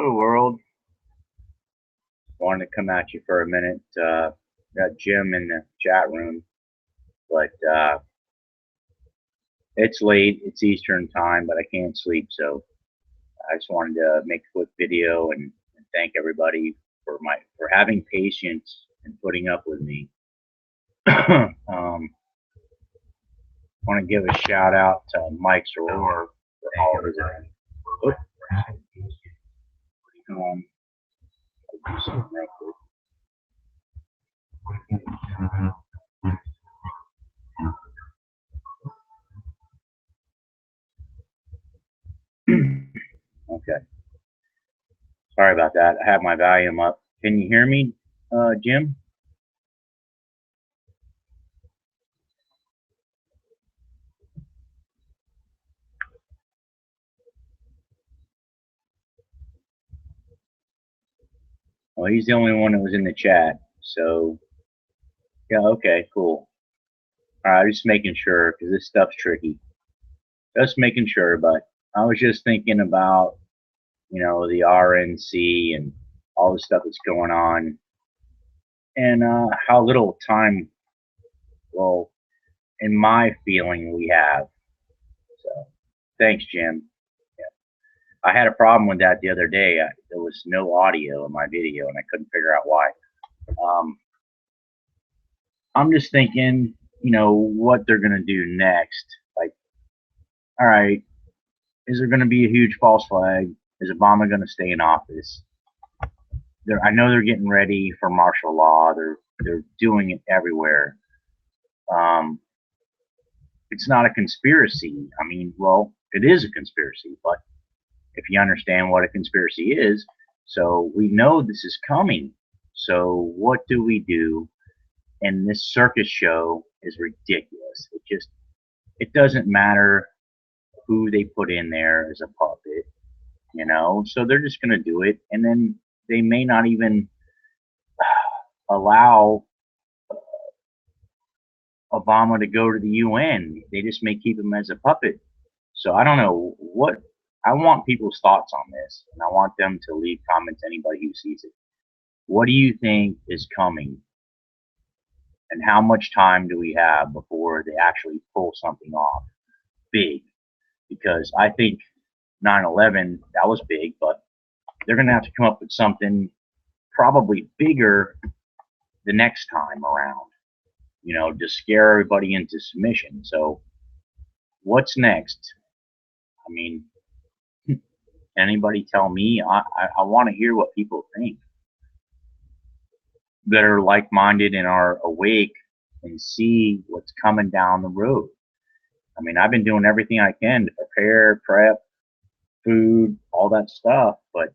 Hello, world. Wanted to come at you for a minute. Got Jim in the chat room, but it's late. It's Eastern time, but I can't sleep, so I just wanted to make a quick video and thank everybody for having patience and putting up with me. Want to give a shout out to Mike Soror for all of his. I'll do something real quick. Okay. Sorry about that. I have my volume up. Can you hear me, Jim? Well, he's the only one that was in the chat. So, yeah, okay, cool. All right, just making sure because this stuff's tricky. Just making sure, but I was just thinking about, the RNC and all the stuff that's going on and how little time, well, in my feeling, we have. So, thanks, Jim. Yeah. I had a problem with that the other day. There was no audio in my video, and I couldn't figure out why. I'm just thinking, what they're going to do next. Like, all right, is there going to be a huge false flag? Is Obama going to stay in office? I know they're getting ready for martial law. They're doing it everywhere. It's not a conspiracy. I mean, well, it is a conspiracy, but if you understand what a conspiracy is, so we know this is coming. So what do we do? And this circus show is ridiculous. It doesn't matter who they put in there as a puppet, so they're just going to do it. And then they may not even allow Obama to go to the UN. They just may keep him as a puppet. So I don't know I want people's thoughts on this, and I want them to leave comments, anybody who sees it. What do you think is coming? And how much time do we have before they actually pull something off big? Because I think 9/11, that was big, but they're going to have to come up with something probably bigger the next time around, to scare everybody into submission. So what's next? I mean, anybody tell me? I want to hear what people think that are like-minded and are awake and see what's coming down the road. I mean, I've been doing everything I can to prep, food, all that stuff, but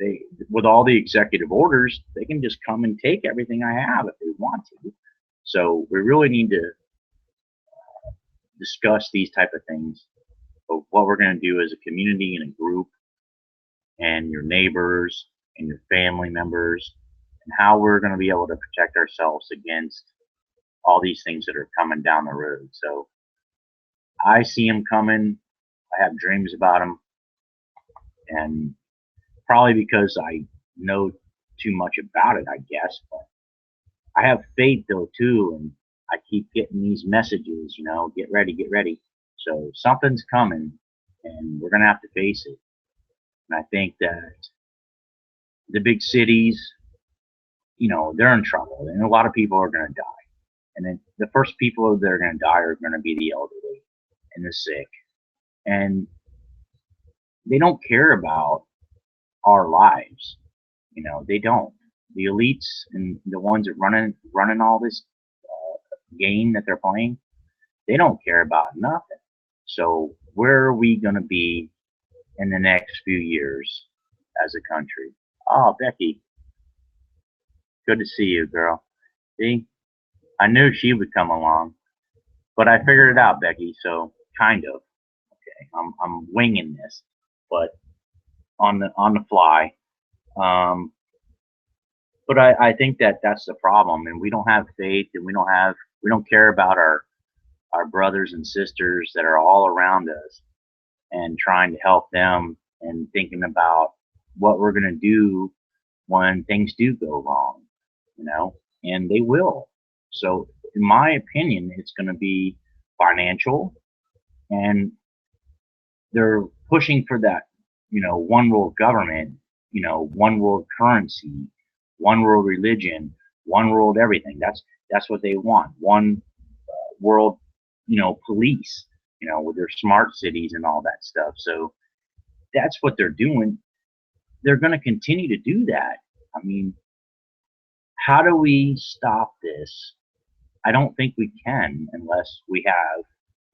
they, with all the executive orders, they can just come and take everything I have if they want to. So we really need to discuss these type of things of what we're going to do as a community and a group, and your neighbors and your family members, and how we're going to be able to protect ourselves against all these things that are coming down the road. So I see them coming. I have dreams about them, and probably because I know too much about it, I guess. But I have faith though too, and I keep getting these messages, get ready, get ready. So something's coming, and we're gonna have to face it. And I think that the big cities, they're in trouble, and a lot of people are gonna die. And then the first people that are gonna die are gonna be the elderly and the sick, and they don't care about our lives. They don't. The elites and the ones that running all this game that they're playing, they don't care about nothing. So where are we going to be in the next few years as a country? Oh, Becky, good to see you, girl. See, I knew she would come along, but I figured it out, Becky. So kind of. Okay, I'm winging this, but on the fly. But I think that's the problem, and we don't have faith, and we don't care about our brothers and sisters that are all around us, and trying to help them and thinking about what we're going to do when things do go wrong, and they will. So, in my opinion, it's going to be financial, and they're pushing for that, one world government, one world currency, one world religion, one world everything. That's what they want. One world, police, with their smart cities and all that stuff. So that's what they're doing. They're going to continue to do that. I mean, how do we stop this? I don't think we can unless we have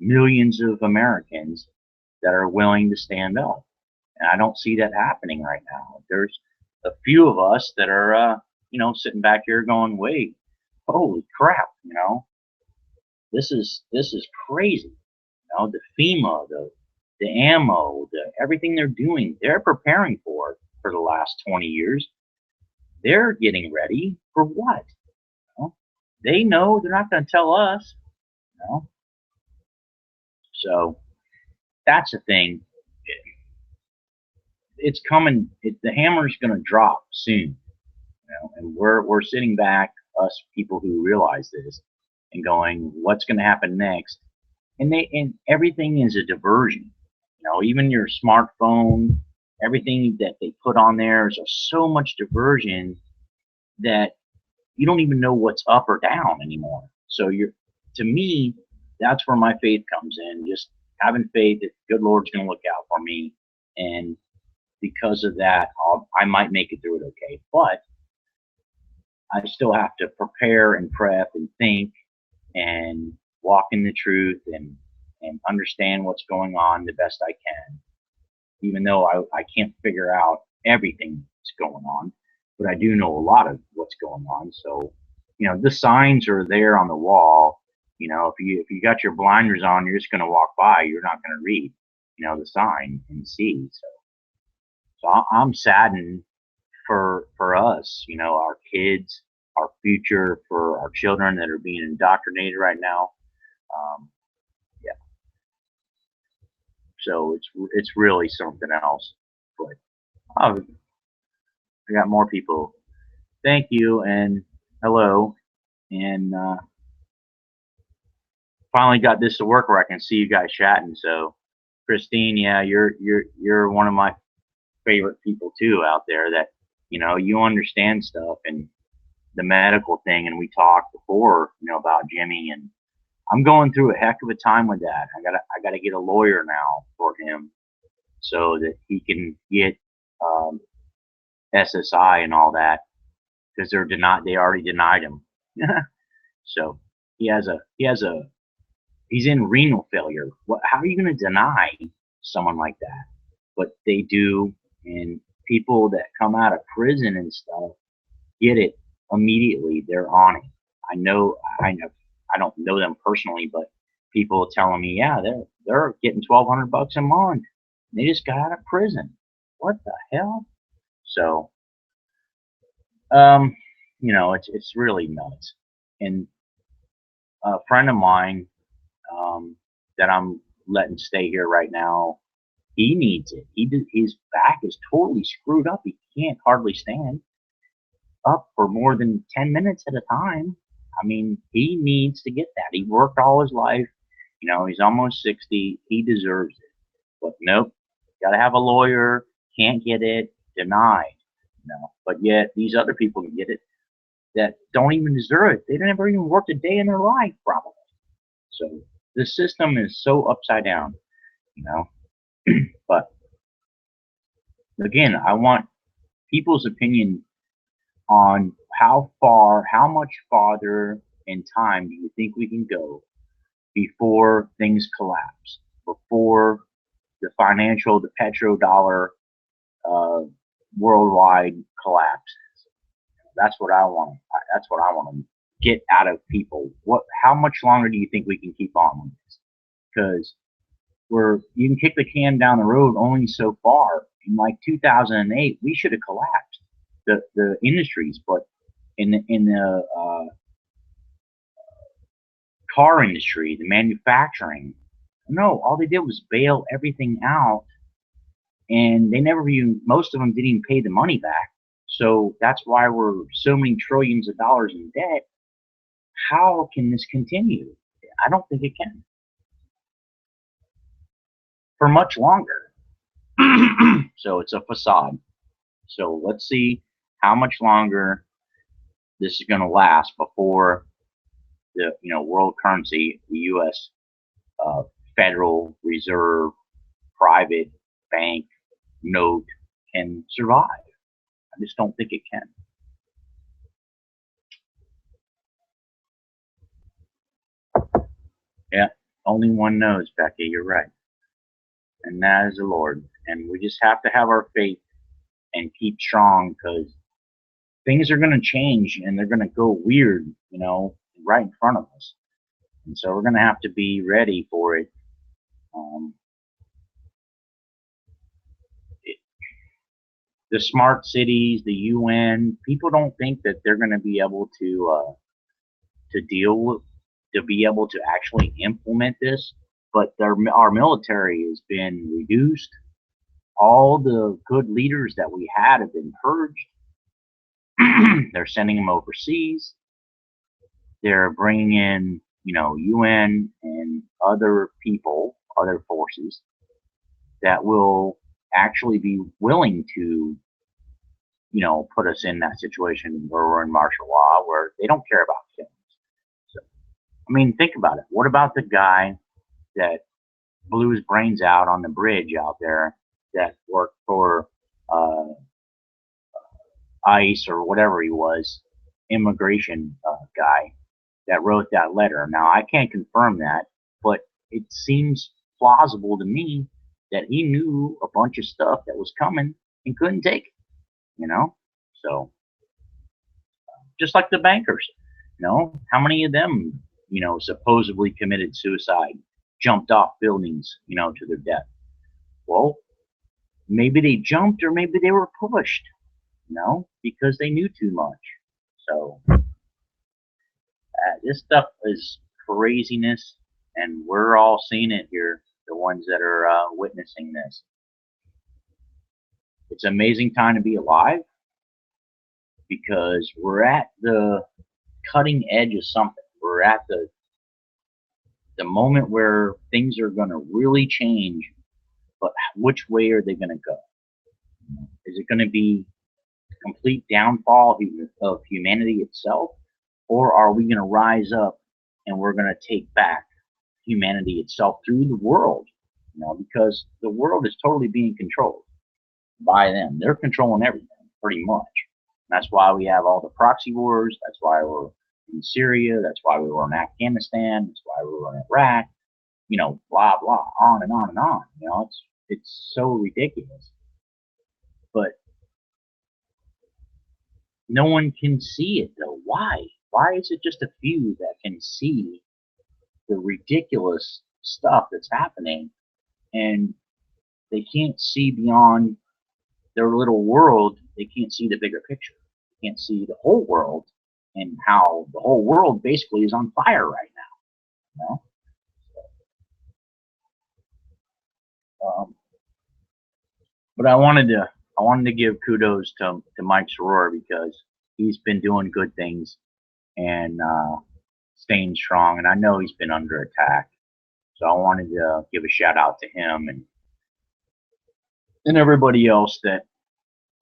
millions of Americans that are willing to stand up. And I don't see that happening right now. There's a few of us that are, sitting back here going, wait, holy crap, this is crazy. The FEMA, the ammo, everything they're doing, they're preparing for the last 20 years. They're getting ready for what? They know they're not going to tell us. So that's the thing. It's coming. The hammer's going to drop soon. And we're sitting back, us people who realize this, and going, what's going to happen next? And everything is a diversion. Even your smartphone, everything that they put on there is so much diversion that you don't even know what's up or down anymore. So to me, that's where my faith comes in. Just having faith that the good Lord's going to look out for me, and because of that, I might make it through it okay. But I still have to prepare and prep and think and walk in the truth and understand what's going on the best I can, even though I can't figure out everything that's going on, but I do know a lot of what's going on. So, the signs are there on the wall. If you got your blinders on, you're just going to walk by. You're not going to read, the sign and see. So I'm saddened for us, our kids, our future, for our children that are being indoctrinated right now. Yeah. So it's really something else. But I got more people. Thank you and hello. And finally got this to work where I can see you guys chatting. So Christine, yeah, you're one of my favorite people too out there that you understand stuff and the medical thing, and we talked before about Jimmy, and I'm going through a heck of a time with that. I gotta get a lawyer now for him so that he can get SSI and all that, because they already denied him. So he's in renal failure. How are you going to deny someone like that? But they do, and people that come out of prison and stuff get it immediately. They're on it. I don't know them personally, but people telling me, yeah, they're getting $1,200 a month. They just got out of prison. What the hell? So, it's really nuts. And a friend of mine that I'm letting stay here right now, he needs it. His back is totally screwed up. He can't hardly stand up for more than 10 minutes at a time. I mean, he needs to get that. He worked all his life. He's almost 60. He deserves it. But nope, got to have a lawyer. Can't get it. Denied. But yet these other people can get it that don't even deserve it. They never even worked a day in their life, probably. So the system is so upside down, But again, I want people's opinion on how much farther in time do you think we can go before things collapse, before the petrodollar worldwide collapses. That's what I want. That's what I want to get out of people. How much longer do you think we can keep on with this? Because you can kick the can down the road only so far. In like 2008, we should have collapsed the industries, but in the car industry, the manufacturing, no, all they did was bail everything out and they never even, most of them didn't even pay the money back. So that's why we're so many trillions of dollars in debt. How can this continue? I don't think it can for much longer. So it's a facade. So let's see how much longer this is going to last before the world currency, the U.S. Federal Reserve private bank note can survive. I just don't think it can. Yeah, only one knows, Becky. You're right, and that is the Lord. And we just have to have our faith and keep strong, because things are going to change and they're going to go weird, right in front of us. And so we're going to have to be ready for it. Um, the smart cities, the UN, people don't think that they're going to be able to deal with, to be able to actually implement this. But our military has been reduced. All the good leaders that we had have been purged. They're sending them overseas. They're bringing in, UN and other people, other forces that will actually be willing to, put us in that situation where we're in martial law, where they don't care about killings. So, I mean, think about it. What about the guy that blew his brains out on the bridge out there that worked for ICE or whatever he was, immigration guy that wrote that letter? Now, I can't confirm that, but it seems plausible to me that he knew a bunch of stuff that was coming and couldn't take it, So, just like the bankers, how many of them, supposedly committed suicide, jumped off buildings, to their death? Well, maybe they jumped or maybe they were pushed, because they knew too much. So, this stuff is craziness, and we're all seeing it here, the ones that are witnessing this. It's an amazing time to be alive, because we're at the cutting edge of something. We're at the moment where things are going to really change, but which way are they going to go? Is it going to be complete downfall of humanity itself, or are we going to rise up and we're going to take back humanity itself through the world? Because the world is totally being controlled by them. They're controlling everything pretty much. And that's why we have all the proxy wars. That's why we're in Syria. That's why we were in Afghanistan. That's why we were in Iraq. Blah blah, on and on and on. It's so ridiculous. But no one can see it though. Why? Why is it just a few that can see the ridiculous stuff that's happening, and they can't see beyond their little world? They can't see the bigger picture. They can't see the whole world, and how the whole world basically is on fire right now. But I wanted to give kudos to Mike Soror, because he's been doing good things and staying strong, and I know he's been under attack. So I wanted to give a shout out to him and everybody else that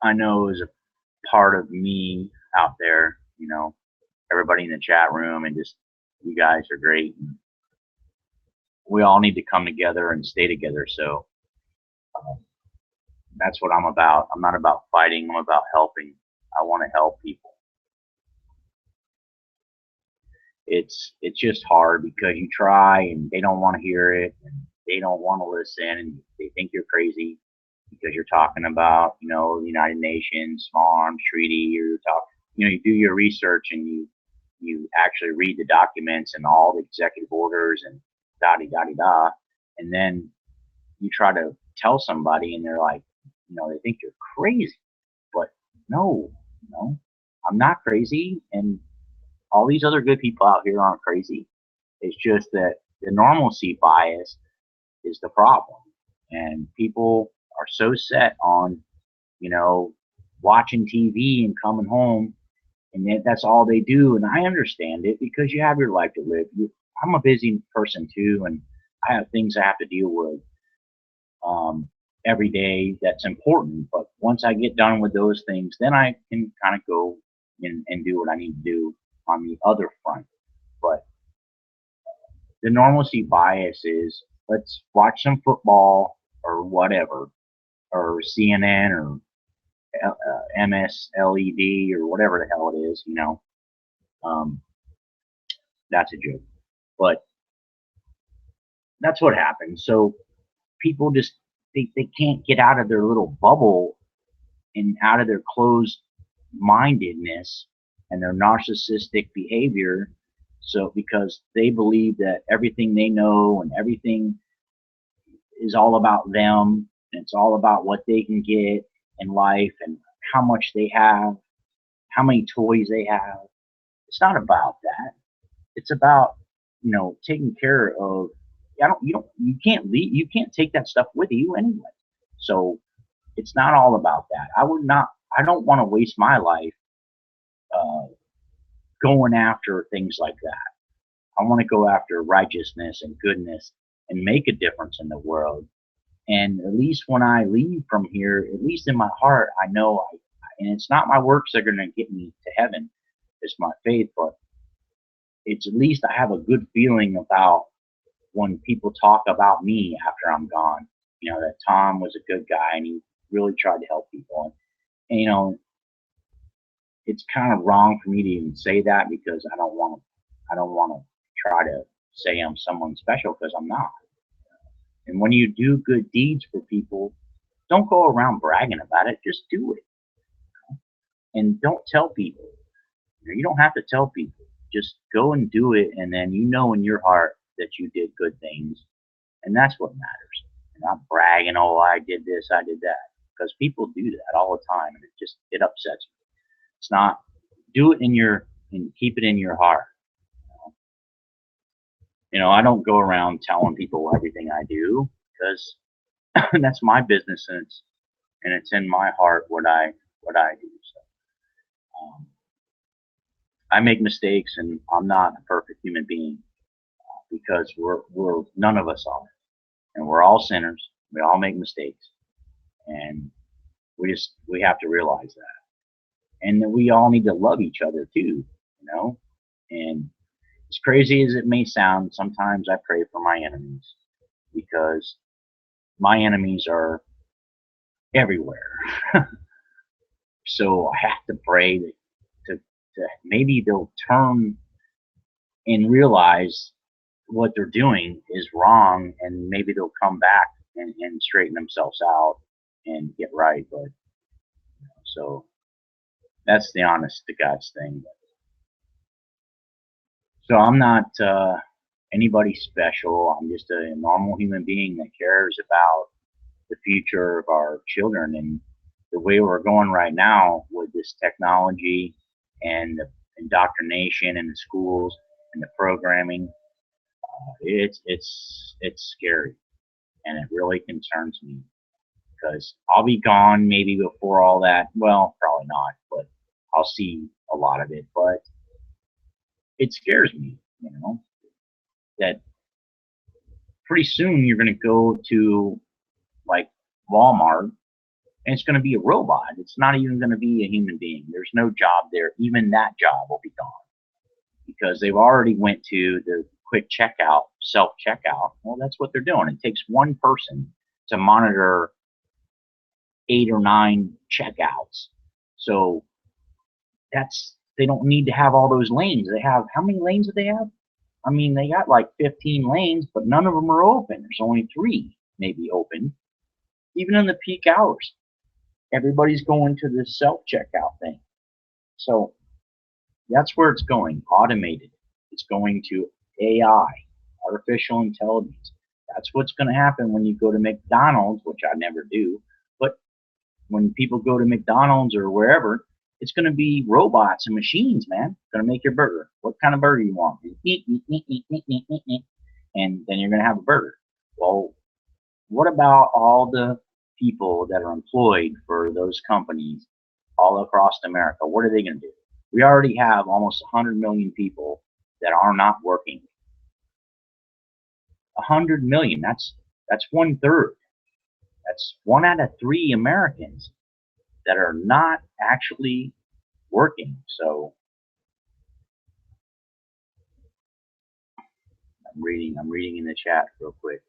I know is a part of me out there. Everybody in the chat room, and just, you guys are great. And we all need to come together and stay together. So that's what I'm about. I'm not about fighting. I'm about helping. I want to help people. It's just hard, because you try and they don't want to hear it, and they don't want to listen, and they think you're crazy because you're talking about, the United Nations Small Arms Treaty, or you do your research, and you actually read the documents and all the executive orders and da-di-da-di-da, and then you try to tell somebody and they're like, they think you're crazy. But no, I'm not crazy, and all these other good people out here aren't crazy. It's just that the normalcy bias is the problem, and people are so set on, you know, watching TV and coming home, and that's all they do. And I understand it because you have your life to live. I'm a busy person too, and I have things I have to deal with um, every day that's important. But once I get done with those things, then I can kind of go and do what I need to do on the other front. But the normalcy bias is let's watch some football or whatever, or CNN or MSLED or whatever the hell it is, you know. Um, that's a joke. But that's what happens. So people just they can't get out of their little bubble and out of their closed mindedness and their narcissistic behavior. So because they believe that everything they know and everything is all about them and it's all about what they can get in life and how much they have, how many toys they have. It's not about that. It's about, you know, taking care of. You can't leave. You can't take that stuff with you anyway. So it's not all about that. I would not. I don't want to waste my life uh, going after things like that. I want to go after righteousness and goodness and make a difference in the world. And at least when I leave from here, at least in my heart, I know and it's not my works that are going to get me to heaven. It's my faith, but it's at least I have a good feeling about when people talk about me after I'm gone. You know, that Tom was a good guy and he really tried to help people. And you know, it's kind of wrong for me to even say that because I don't want to try to say I'm someone special because I'm not. And when you do good deeds for people, don't go around bragging about it. Just do it. And don't tell people. You don't have to tell people. Just go and do it, and then you know in your heart that you did good things, and that's what matters. And not bragging, oh, I did this, I did that, because people do that all the time, and it upsets me. It's not. Do it and keep it in your heart. You know, I don't go around telling people everything I do because that's my business, and it's in my heart what I do. So, I make mistakes, and I'm not a perfect human being because we're none of us are, and we're all sinners. We all make mistakes, and we have to realize that, and that we all need to love each other too. You know, and as crazy as it may sound, sometimes I pray for my enemies because my enemies are everywhere. So I have to pray to maybe they'll turn and realize what they're doing is wrong, and maybe they'll come back and straighten themselves out and get right. But so that's the honest to God's thing. So I'm not anybody special. I'm just a normal human being that cares about the future of our children. And the way we're going right now with this technology and the indoctrination in the schools and the programming, it's scary, and it really concerns me because I'll be gone maybe before all that. Well, probably not, but I'll see a lot of it. But it scares me, you know, that pretty soon you're going to go to like Walmart and it's going to be a robot. It's not even going to be a human being. There's no job there. Even that job will be gone because they've already went to the quick checkout, self checkout. Well, that's what they're doing. It takes one person to monitor 8 or 9 checkouts. So they don't need to have all those lanes. They have, how many lanes do they have? I mean, they got like 15 lanes, but none of them are open. There's only 3 maybe open. Even in the peak hours, everybody's going to this self checkout thing. So that's where it's going, automated. It's going to AI, artificial intelligence. That's what's going to happen when you go to McDonald's, which I never do. But when people go to McDonald's or wherever, it's going to be robots and machines, man. Going to make your burger. What kind of burger you want? And then you're going to have a burger. Well, what about all the people that are employed for those companies all across America. What are they going to do? We already have almost 100 million people that are not working. 100 million. That's 1/3. That's 1 out of 3 Americans that are not actually working. So I'm reading in the chat real quick.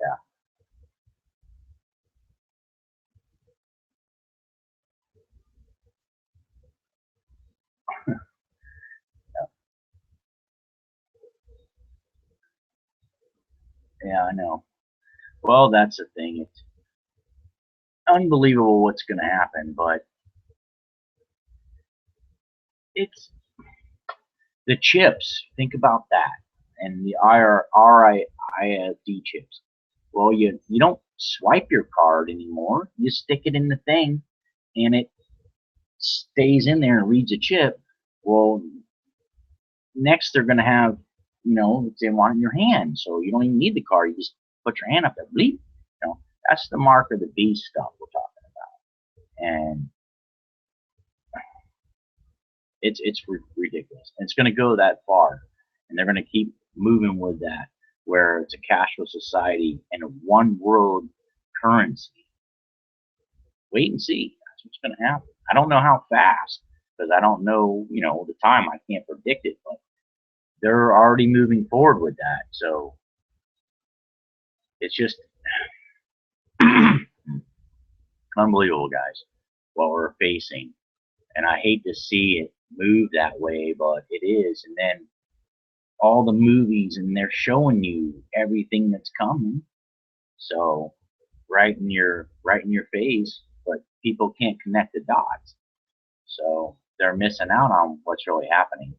Yeah. Yeah, I know. Well, that's the thing. It's unbelievable what's going to happen, but it's the chips. Think about that, and the RFID chips. Well, you don't swipe your card anymore. You stick it in the thing, and it stays in there and reads a chip. Well, next they're going to have, they want it in your hand, so you don't even need the card. You just put your hand up there, bleep. That's the mark of the beast stuff we're talking about, and it's ridiculous. And it's going to go that far, and they're going to keep moving with that, where it's a cashless society and a one world currency. Wait and see. That's what's going to happen. I don't know how fast, because I don't know, the time. I can't predict it, but they're already moving forward with that. So it's just unbelievable, guys, what we're facing. And I hate to see it move that way, but it is. And then all the movies, and they're showing you everything that's coming. So right in your face, but people can't connect the dots. So they're missing out on what's really happening.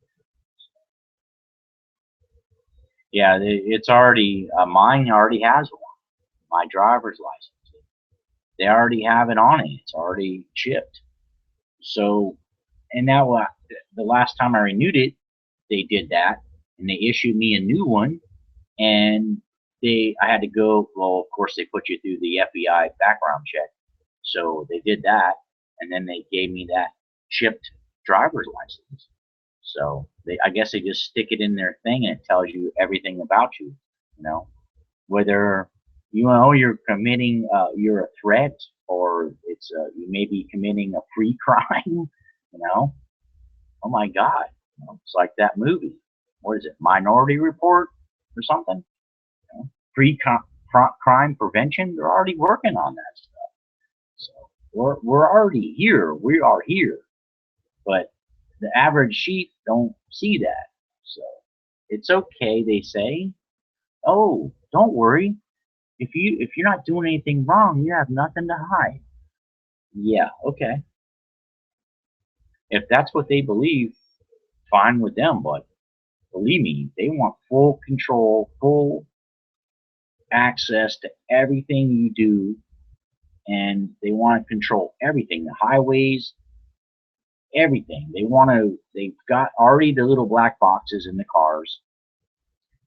Yeah, it's already mine already has one. My driver's license. They already have it on it. It's already shipped. So, and now the last time I renewed it, they did that, and they issued me a new one, and I had to go. Well, of course, they put you through the FBI background check, so they did that, and then they gave me that chipped driver's license. So I guess they just stick it in their thing, and it tells you everything about you. Whether you're committing, you're a threat, or it's you may be committing a free crime. Oh my God, it's like that movie. What is it, Minority Report or something? Free crime prevention. They're already working on that stuff. So we're already here. We are here, but the average sheep don't see that. So it's okay. They say, "Oh, don't worry. If you're not doing anything wrong, you have nothing to hide." Yeah, okay. If that's what they believe, fine with them. But believe me, they want full control, full access to everything you do, and they want to control everything, the highways, everything. They've got already the little black boxes in the cars.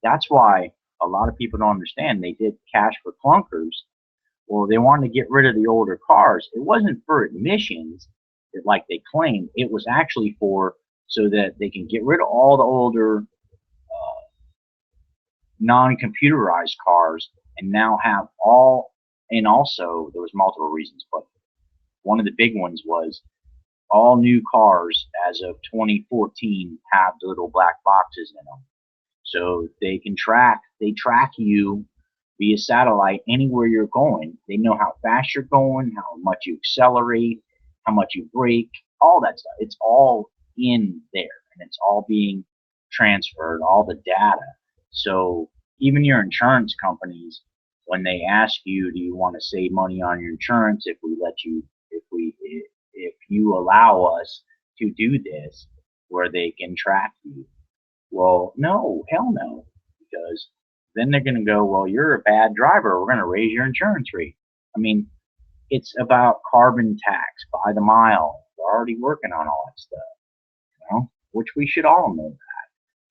That's why a lot of people don't understand. They did cash for clunkers. Well, they wanted to get rid of the older cars. It wasn't for emissions, like they claimed. It was actually so that they can get rid of all the older non-computerized cars, and now have all. And also there was multiple reasons, but one of the big ones was all new cars as of 2014 have the little black boxes in them, so they track you via satellite anywhere you're going. They know how fast you're going, how much you accelerate, how much you brake, all that stuff. It's all in there, and it's all being transferred, all the data. So even your insurance companies, when they ask you, do you want to save money on your insurance if you allow us to do this, where they can track you? Well, no, hell no, because then they're going to go, well, you're a bad driver. We're going to raise your insurance rate. I mean, it's about carbon tax by the mile. We're already working on all that stuff, which we should all know that.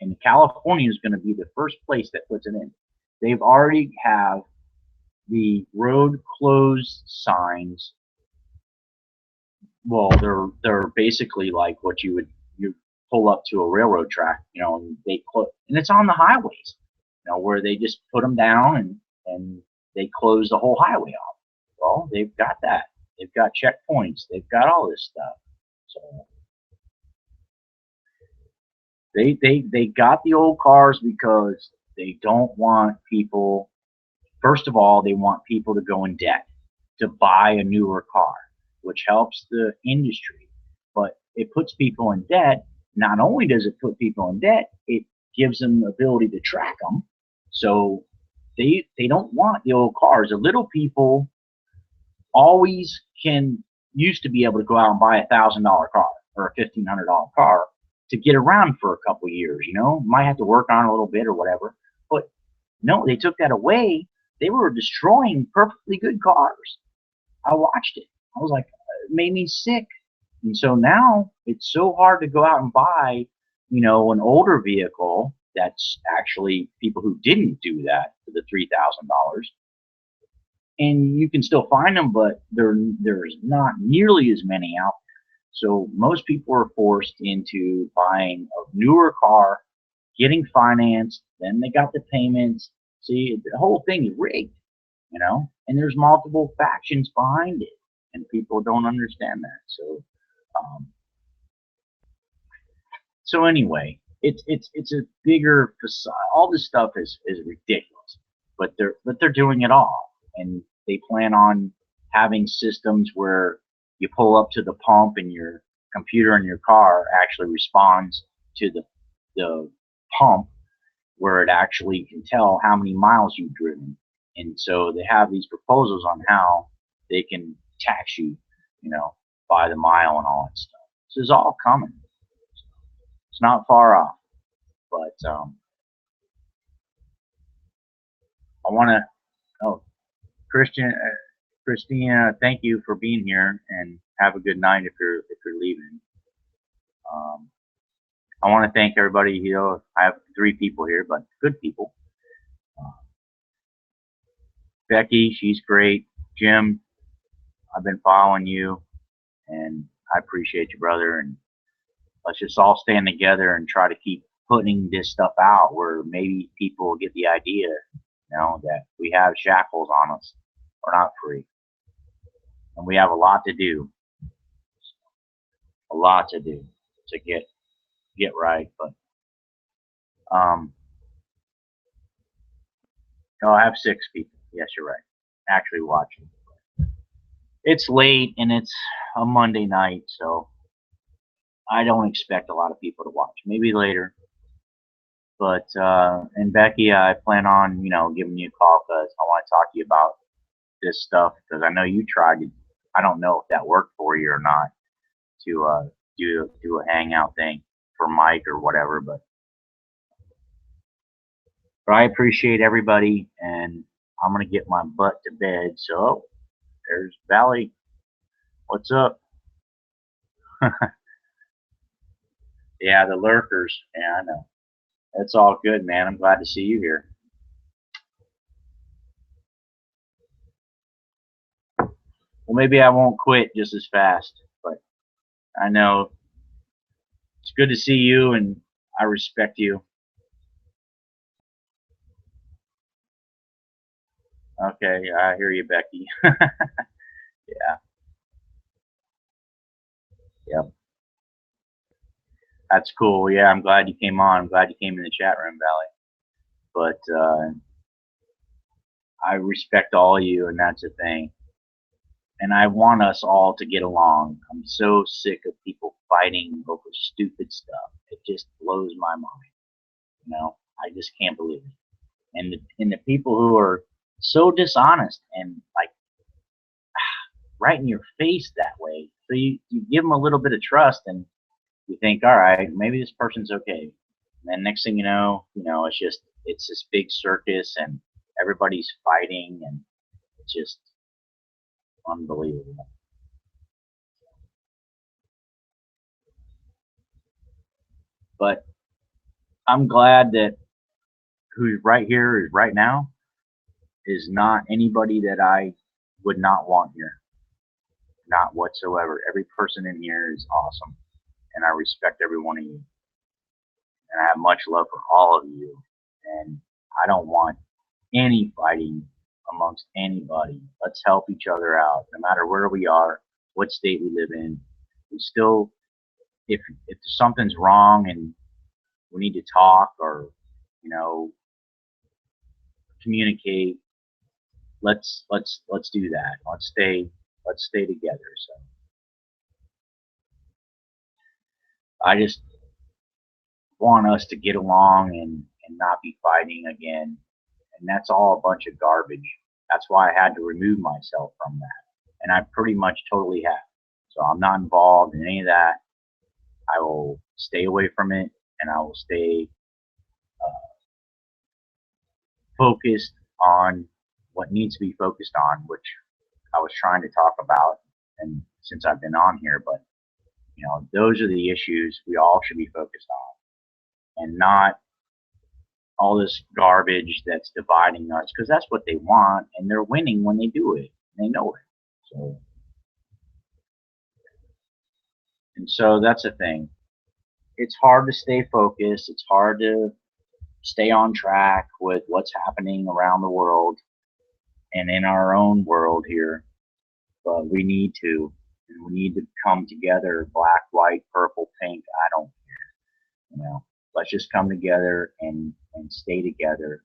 And California is going to be the first place that puts it in. They've already have the road closed signs, well, they're basically like what you pull up to a railroad track, and they close, and it's on the highways, where they just put them down and they close the whole highway off. Well, they've got that. They've got checkpoints. They've got all this stuff. So they got the old cars because they don't want people. First of all, they want people to go in debt to buy a newer car, which helps the industry. But it puts people in debt. Not only does it put people in debt, it gives them the ability to track them. So they don't want the old cars. The little people always used to be able to go out and buy $1,000 car or a $1,500 car to get around for a couple of years. Might have to work on it a little bit or whatever. But no, they took that away. They were destroying perfectly good cars. I watched it. I was like, it made me sick. And so now it's so hard to go out and buy, an older vehicle that's actually people who didn't do that for the $3,000. And you can still find them, but there's not nearly as many out there. So most people are forced into buying a newer car, getting financed, then they got the payments. See, the whole thing is rigged, and there's multiple factions behind it, and people don't understand that. So anyway, it's a bigger facade. All this stuff is ridiculous, but they're doing it all, and they plan on having systems where you pull up to the pump and your computer in your car actually responds to the pump, where it actually can tell how many miles you've driven. And so they have these proposals on how they can tax you, by the mile and all that stuff. This is all coming. It's not far off. But I want to, Christina, thank you for being here, and have a good night if you're leaving. I want to thank everybody. I have 3 people here, but good people. Becky, she's great. Jim, I've been following you, and I appreciate you, brother. And let's just all stand together and try to keep putting this stuff out, where maybe people will get the idea, that we have shackles on us. We're not free, and we have a lot to do. A lot to do to get right. But I have 6 people. Yes, you're right. Actually watching. It's late and it's a Monday night, so I don't expect a lot of people to watch. Maybe later. But and Becky, I plan on giving you a call because I want to talk to you about this stuff, because I know you tried it. I don't know if that worked for you or not, to do a hangout thing for Mike or whatever, but I appreciate everybody, and I'm gonna get my butt to bed. So there's Valley. What's up? Yeah, the lurkers. Yeah, I know. It's all good, man. I'm glad to see you here. Well, maybe I won't quit just as fast, but I know it's good to see you, and I respect you. Okay, I hear you, Becky. Yeah, yep. That's cool. Yeah, I'm glad you came on. I'm glad you came in the chat room, Valley. But I respect all of you, and that's the thing. And I want us all to get along. I'm so sick of people fighting over stupid stuff. It just blows my mind. I just can't believe it. And the people who are so dishonest and like right in your face that way. So you give them a little bit of trust, and you think, all right, maybe this person's okay. And then next thing you know, it's this big circus, and everybody's fighting, and it's just unbelievable. But I'm glad that who's right here is right now is not anybody that I would not want here. Not whatsoever. Every person in here is awesome, and I respect every one of you. And I have much love for all of you. And I don't want any fighting amongst anybody. Let's help each other out, no matter where we are, what state we live in. We still, if something's wrong and we need to talk or, you know, communicate, let's do that. Let's stay together. So I just want us to get along and not be fighting again. And that's all a bunch of garbage. That's why I had to remove myself from that. And I pretty much totally have. So I'm not involved in any of that. I will stay away from it, and I will stay focused on what needs to be focused on, which I was trying to talk about, and since I've been on here, but you know, those are the issues we all should be focused on, and not all this garbage that's dividing us, because that's what they want, and they're winning when they do it. And they know it. So, and so that's the thing. It's hard to stay focused. It's hard to stay on track with what's happening around the world and in our own world here. But we need to, and we need to come together, black, white, purple, pink, I don't care, you know. Let's just come together and stay together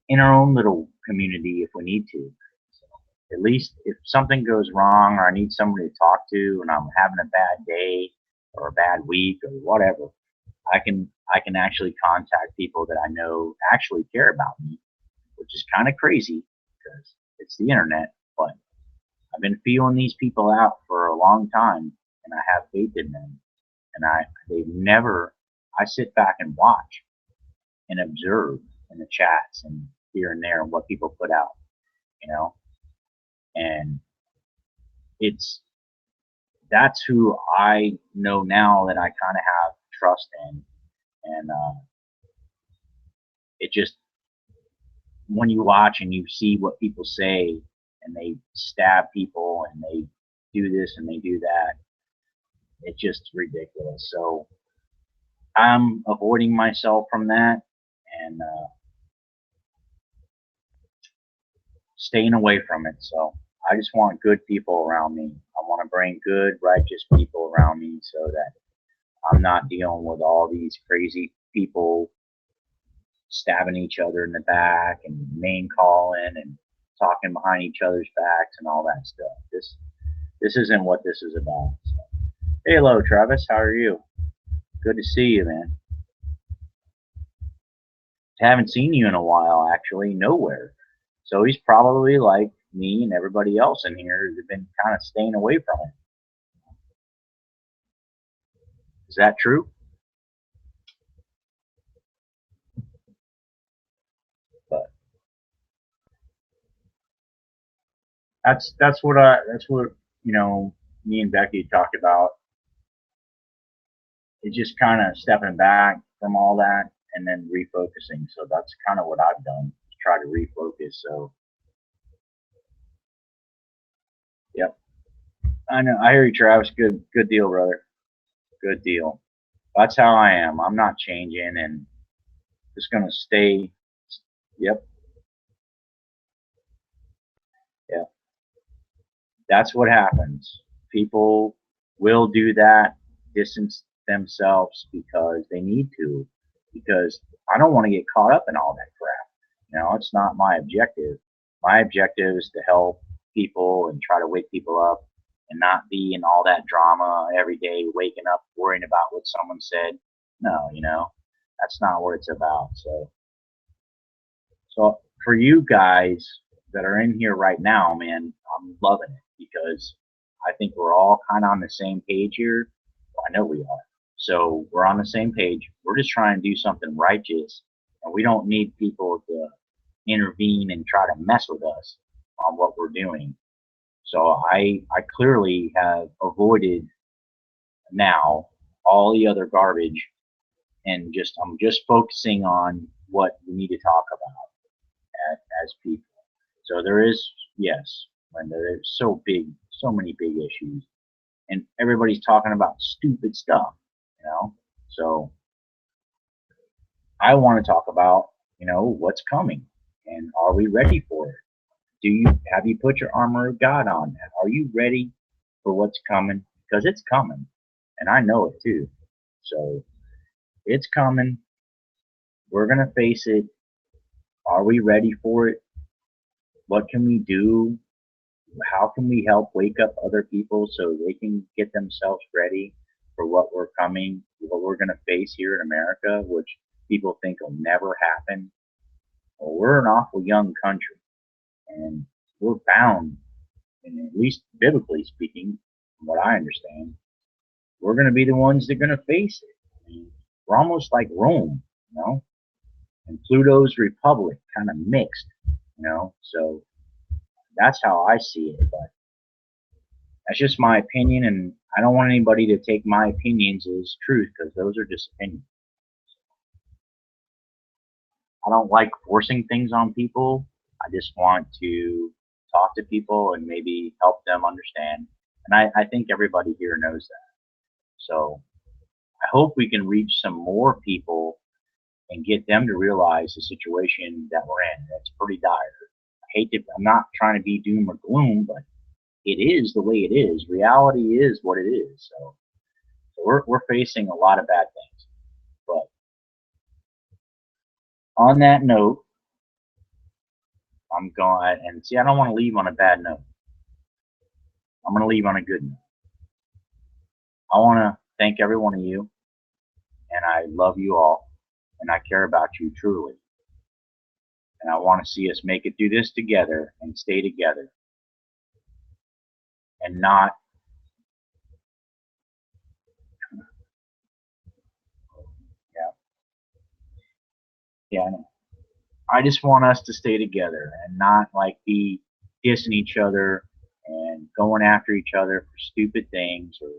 in our own little community if we need to. So at least if something goes wrong or I need somebody to talk to and I'm having a bad day or a bad week or whatever, I can actually contact people that I know actually care about me, which is kind of crazy because it's the internet. But I've been feeling these people out for a long time, and I have faith in them. And they've never. I sit back and watch and observe in the chats and here and there and what people put out, you know. And it's that's who I know now that I kind of have trust in, and it just when you watch and you see what people say and they stab people and they do this and they do that, it's just ridiculous. So I'm avoiding myself from that and staying away from it. So I just want good people around me. I want to bring good, righteous people around me so that I'm not dealing with all these crazy people stabbing each other in the back and name calling and talking behind each other's backs and all that stuff. This isn't what this is about. So, hey, hello, Travis. How are you? Good to see you, man. Haven't seen you in a while, actually, nowhere. So he's probably like me and everybody else in here has been kind of staying away from it. Is that true? But that's what you know. Me and Becky talked about. It's just kind of stepping back from all that and then refocusing. So that's kind of what I've done. Try to refocus. So yep. I know. I hear you, Travis. Good deal, brother. Good deal. That's how I am. I'm not changing and just gonna stay. Yep. Yeah. That's what happens. People will do that, distance themselves because they need to. Because I don't want to get caught up in all that crap. You know, it's not my objective. My objective is to help people and try to wake people up and not be in all that drama every day, waking up worrying about what someone said. No, you know, that's not what it's about. So for you guys that are in here right now, man, I'm loving it because I think we're all kind of on the same page here. Well, I know we are. So we're on the same page. We're just trying to do something righteous, and we don't need people to intervene and try to mess with us on what we're doing. So I clearly have avoided now all the other garbage and just I'm just focusing on what we need to talk about as people. So there is, yes, when there's so big, so many big issues, and everybody's talking about stupid stuff, you know. So I want to talk about, what's coming, and are we ready for it? Have you put your armor of God on? Are you ready for what's coming? Because it's coming, and I know it too. So it's coming. We're gonna face it. Are we ready for it? What can we do? How can we help wake up other people so they can get themselves ready for what we're coming, what we're gonna face here in America, which people think will never happen? Well, we're an awful young country, and we're bound, and at least biblically speaking, from what I understand, we're going to be the ones that are going to face it. I mean, we're almost like Rome, and Pluto's republic, kind of mixed. So that's how I see it. But that's just my opinion, and I don't want anybody to take my opinions as truth because those are just opinions. I don't like forcing things on people. I just want to talk to people and maybe help them understand. And I think everybody here knows that. So I hope we can reach some more people and get them to realize the situation that we're in. It's pretty dire. I'm not trying to be doom or gloom, but it is the way it is. Reality is what it is. So we're facing a lot of bad things. But on that note, I'm going, and see, I don't want to leave on a bad note. I'm going to leave on a good note. I want to thank every one of you, and I love you all, and I care about you truly. And I want to see us make it through this together and stay together and not, yeah, yeah, I know. I just want us to stay together and not like be dissing each other and going after each other for stupid things or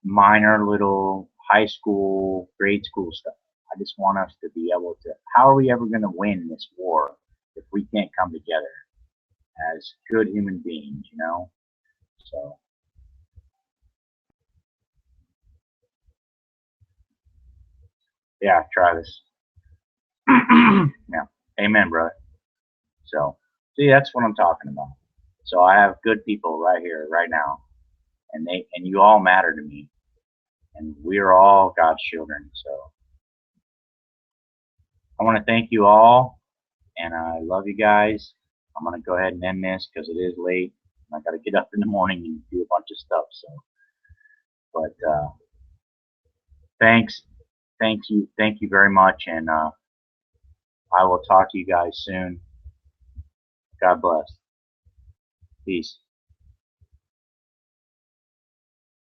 minor little high school, grade school stuff. I just want us to be able to. How are we ever going to win this war if we can't come together as good human beings? So, yeah, Travis. Yeah, amen, brother. So, see, that's what I'm talking about. So I have good people right here, right now, and you all matter to me, and we are all God's children. So I want to thank you all, and I love you guys. I'm gonna go ahead and end this because it is late. I got to get up in the morning and do a bunch of stuff. So, but thanks, thank you very much, and I will talk to you guys soon. God bless. Peace.